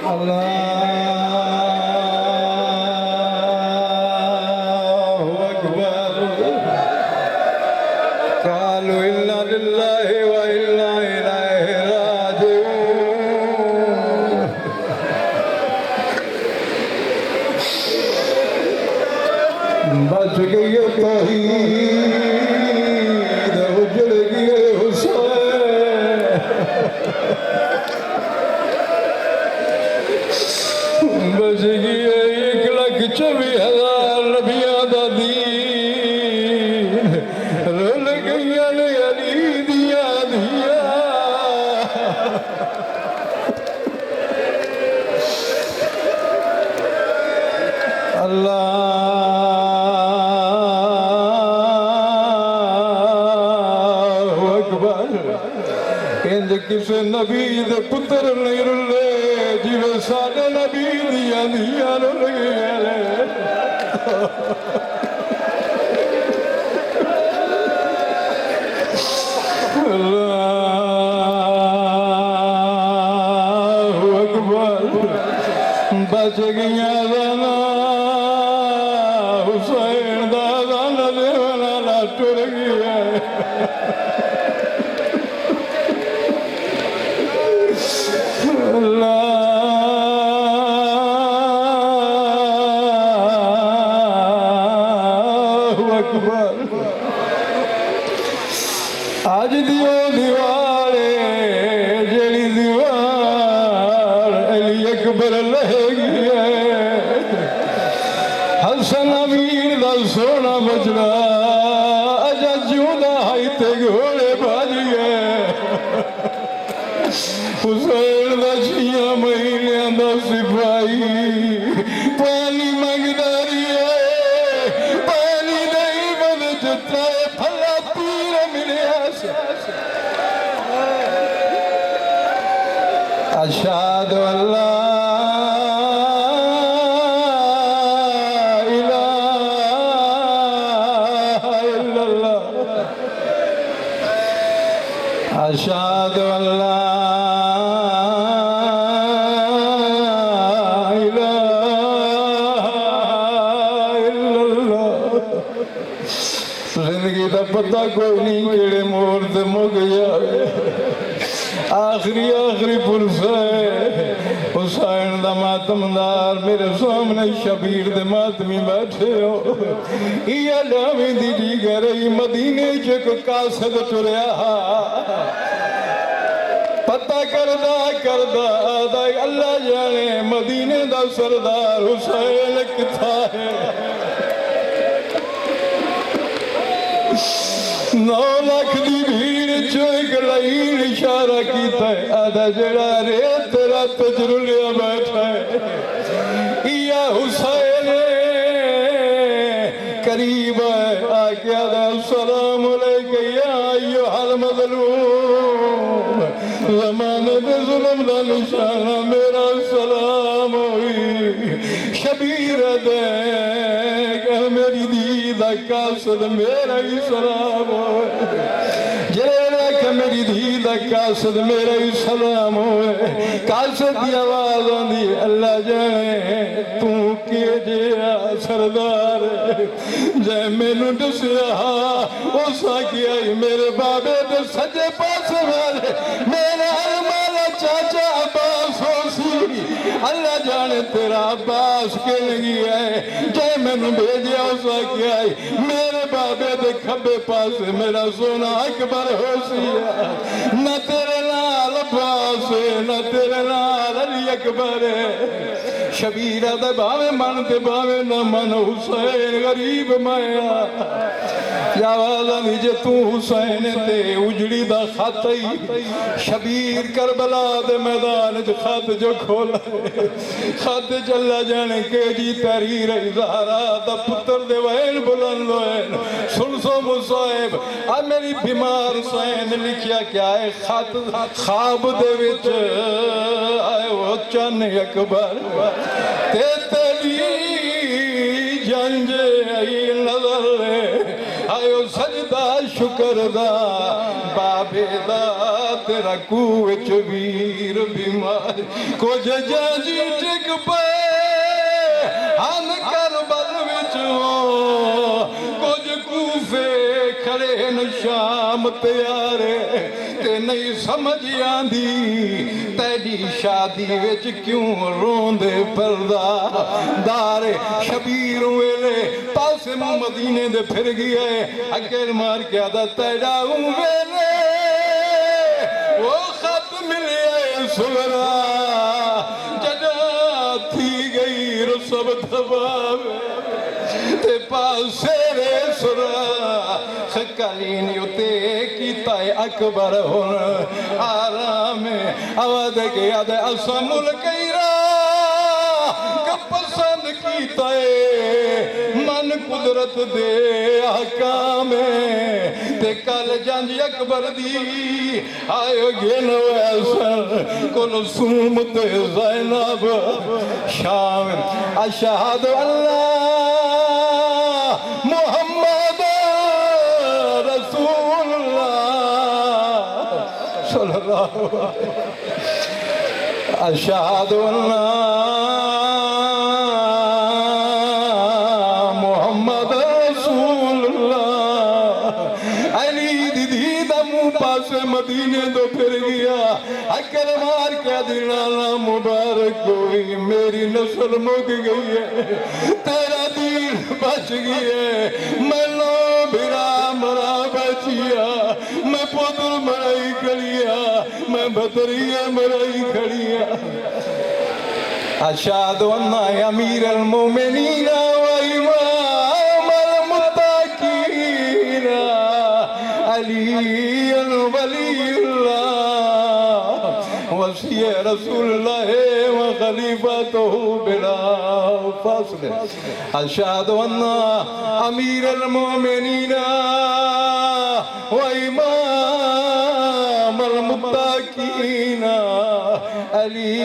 अल्लाहु अकबर। कालू इन्ना लिल्लाहि व इन्ना इलैहि राजिऊन। बच गई तौहीद, उजड़ गए हुसैन। बच गई 1,24,000 नबियां दा दीन। रुल गईयां ने अली दियां धियां। अल्लाहु अकबर। इंज किसे नबी दे पुत्र नहीं रुले जिवें साडे नबी दियां धियां रुल गईयां ने। अल्लाहु अकबर। बच गईयां जाना हुसैन दा जाना देवना ला टुर गया। अल्लाहु अकबर। आज दियो दीवारे जेड़ी दीवार अली अकबर लहेगी है। हसन अमीर दा सोना बचड़ा अजा जूदा हाई ते घोड़े बाजी है। हुसैन दा 6 महीनों दा सिपाही पानी मंगदारी है। पानी नहीं बद जुत्ता फला तीर मिलिया। अशहदु अल्ला इलाहा इल्लल्लाह। अशहदु अल्ला जिंदगी का पता कोई नहीं केड़े मोड़ से मुक जाए। आखिरी आखिरी पुरुष है हुसैन दा मातमदार। मेरे सामने शबीर दे मातमी बैठे हो। इया लावी दी दीगर मदीने च कोई कासद तुरया पता करदा करदा आदा अल्लाह जाने मदीने दा सरदार हुसैन किथा है। 9 लाख दी भीड़ चो एक लाइन इशारा कीता है। आधा जड़ा रेत रात जरुलिया बैठा है। इया हुसैन करीब है आके आदा सलाम अलैका या अय्युहल मज़लूम। ज़माने पे जुल्म दा निशाना मेरा सलाम हुई। शबीर दे मेरी दीदा कासद मेरा ही सलाम हो। जेड़ा कि मेरी दीदा कासद मेरा ही सलाम हो। कासद की आवाज आंदी अल्लाह जाने तू के जिया सरदार जै मैनू दसिया उस आखिया मेरे बाबे दे सज्जे पासे वाले मेरा माला चाचा अब्बास होसी। अल्लाह जाने तेरा अब्बास किन गया है। जै मैनू भेजिया उस आखिया मेरे बाबे दे खब्बे पासे मेरा सोना अकबर होसी। न तेरे नाल अब्बास न तेरे नाल अली अकबर। शबीर दे भावे मन ते भावे न मन हुसैन गरीब माया। आवाज आनी जे तू हुसैन ते उजड़ी दा खत ही। शबीर करबला दे मैदान च खत जो खोला खत चला जाने के जी तहरीर ज़हरा दा पुत्र दे वैन बुलंद होए। सुन सो मुसाहिब आ मेरी बीमार हुसैन लिखिया क्या है खत ख्वाब दे विच आए वो चन अकबर ते तेरी जंज आई नजर आयो सजदा शुक्र दा बाबे दा तेरा कूए च वीर बीमार कुछ जाजी टिक पे हन करबल विच कुछ कूफे खड़े न शाम त्यारे ते नहीं समझ आंदी तेरी शादी विच क्यों रोंदे पर्दा दारे शबीर वेले पासे मदीने दे फिर गए अगर मार के आदा तेरा वेले वो खत मिले सुगरा जदा थी गई रसब दबावे ते पासे रे सुरा खकालीन युते कीता अकबर हुन आराम आवाज के आद असा मुल्कैरा पसंद कीता मन कुदरत दे आकाम ते कल जंज अकबर दी आयो गेन वैसन कुलसूम ते ज़ैनब शाम अशहदु अल्लाह मुहम्मद रसूलुल्लाह सल्लल्लाहु अलैहि अशहदु अल्लाह मदीने तो फिर गया अकर मार के दिलाना मुबारक कोई मेरी नस्ल मुक गई है तेरा दीन बच गया मैनो बिरा मरा बचिया मैं पुत्र मराई खड़िया मैं बतरिया मराई खड़िया अशादु अन्ना अमीर अल मोमिनीन व इमाम अल मुत्तकीन अली वसी रसूलुल्लाह व खलीफतहु बिला फासल अशहदु अन्ना अमीर अल मोमिनीन व इमाम अल मुत्तकीन अली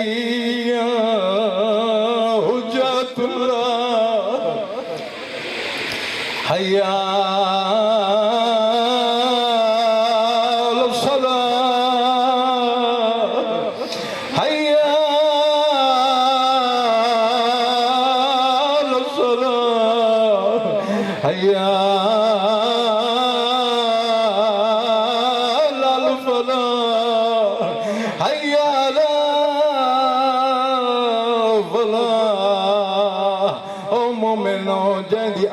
हुज्जतुल्लाह हय्या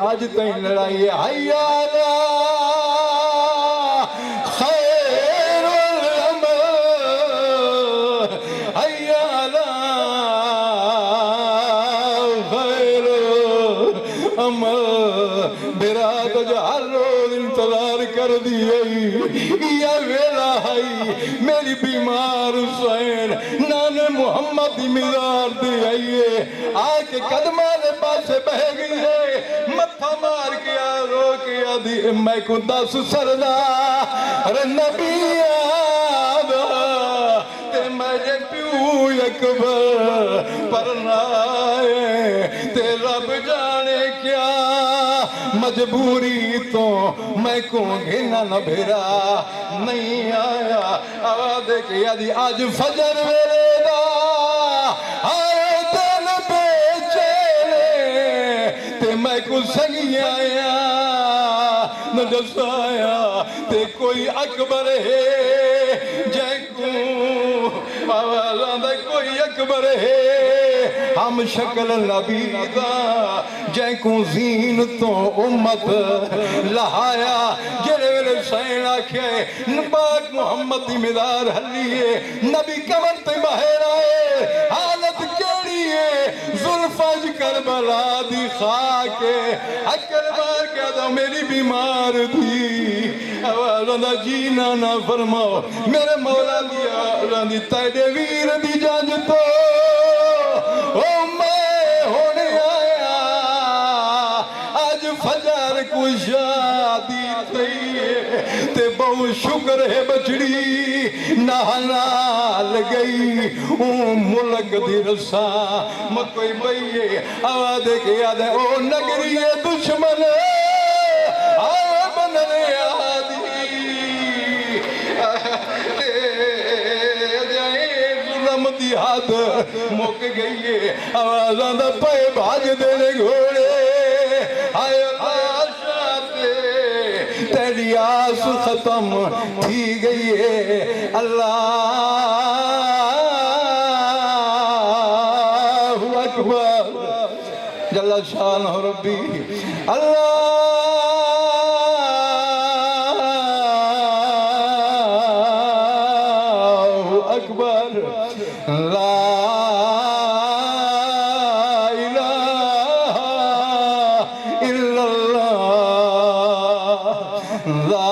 आज तई लड़ाई हय्या अला खैरुल अमल हय्या अला खैरुल अमल मेरा तो जो हर रोज इंतजार कर दी या वेला है मेरी बीमार हुसैन नाने मोहम्मद की मिजार दी आइए आके कदमा ने पासे बह गई है मत्था मार के रो के आदि मैं को दस सरदार नबी ते मेरे प्यू अकबर पर नाए ते रब जाने क्या मजबूरी तो मैं को घेना न भेरा नहीं आया आवाज के आदि आज फजर वेले दा आए दिल बेचैने ते मैं को संगिया न दसाया ते कोई अकबर है जैको आवाज आंदा कोई अकबर है हम शक्ल नबी दा जैको जीन तो उम्मत लहाया जेरे वेले सैन आखे नबाक मोहम्मद दी मिदार हलिए नबी कमर ते बाहर आए हालत केड़ी है जुल्फज करबला दी खाके अकर मार के दो मेरी बीमार थी आवाज दा जीना ना फरमाओ मेरे मौला दिया रंदी तेरे वीर दी जंज तो ओ मैं होने आया आज फजर को शादी थई ते बहुत शुक्र है बचड़ी नाल गई ओ मुल्क दी रसा मकोई बइए आवाज के याद है ओ नगरी दुश्मन आ बनने आदी रात मुक गई है आवाज़ां दा पे भाजदे ने घोड़े हाय अल्लाह शाते तेरी आस खत्म थी गई है अल्लाहु अकबर जल्ल शानहु रब्बी अल्लाहु अकबर ला इलाहा इल्लल्लाह ला